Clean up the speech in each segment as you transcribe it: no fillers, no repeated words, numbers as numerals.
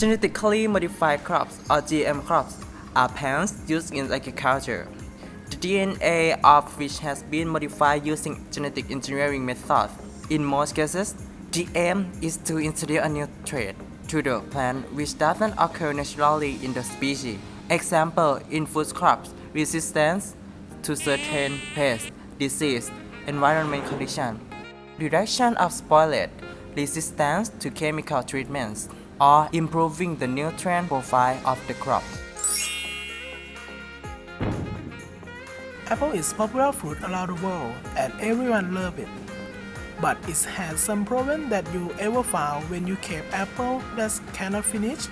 Genetically modified crops or GM crops are plants used in agriculture, the DNA of which has been modified using genetic engineering methods. In most cases, the aim is to introduce a new trait to the plant which doesn't occur naturally in the species. Example, in food crops, resistance to certain pests, disease, environment conditions, reduction of spoilage, resistance to chemical treatments, or improving the nutrient profile of the crop. Apple is popular fruit around the world and everyone loves it. But it has some problem that you ever found when you keep apple that cannot finish,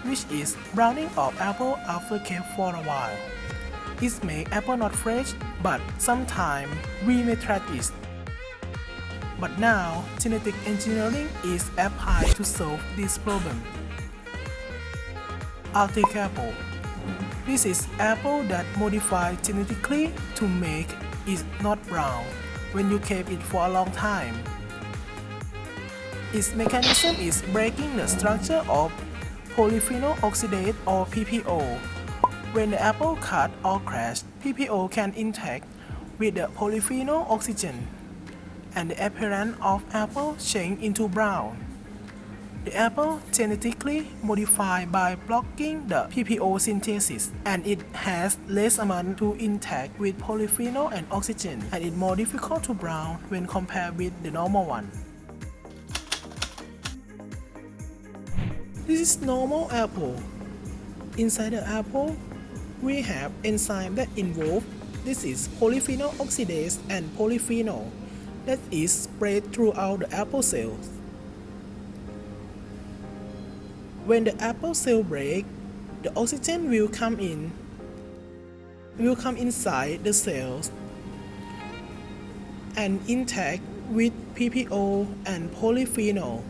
which is browning of apple after kept for a while. It makes apple not fresh, but sometimes we may try it. But now, genetic engineering is applied to solve this problem. Arctic apple. This is apple that modified genetically to make it not brown when you keep it for a long time. Its mechanism is breaking the structure of polyphenol oxidase or PPO. When the apple cut or crash, PPO can interact with the polyphenol oxygen, and the appearance of apple change into brown. The apple genetically modified by blocking the PPO synthesis, and it has less amount to interact with polyphenol and oxygen, and it's more difficult to brown when compared with the normal one. This is normal apple. Inside the apple, we have enzyme that involve this is polyphenol oxidase and polyphenol that is spread throughout the apple cells. When the apple cell break, the oxygen will come inside the cells and interact with PPO and polyphenol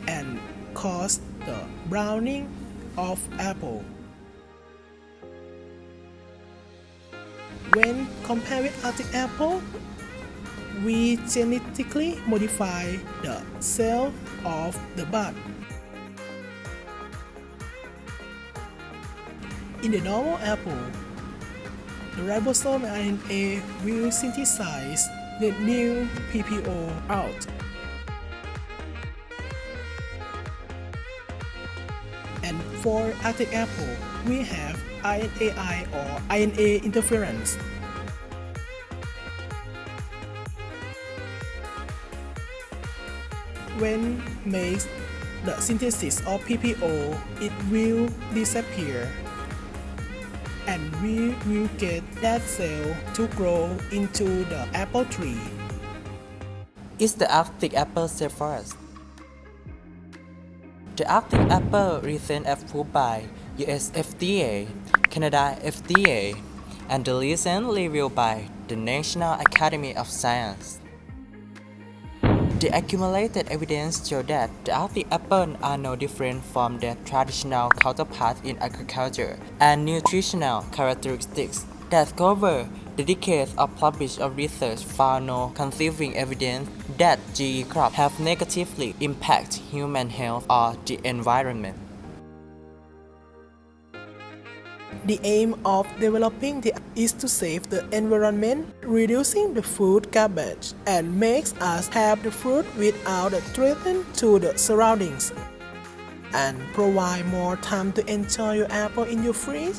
and cause the browning of apple. When compared with Arctic apple, we genetically modify the cell of the bud. In the normal apple, the ribosome RNA will synthesize the new PPO out. And for Arctic apple, we have RNAi or RNA interference. When makes the synthesis of PPO, it will disappear, and we will get that cell to grow into the apple tree. Is the Arctic apple safe for us? The Arctic apple recently approved by US FDA, Canada FDA, and the recent review by the National Academy of Science. The accumulated evidence shows that the Arctic apples are no different from their traditional counterparts in agriculture, and nutritional characteristics that cover the decades of published research found no conclusive evidence that GE crops have negatively impacted human health or the environment. The aim of developing the is to save the environment, reducing the food garbage, and makes us have the fruit without a threat to the surroundings, and provide more time to enjoy your apple in your fridge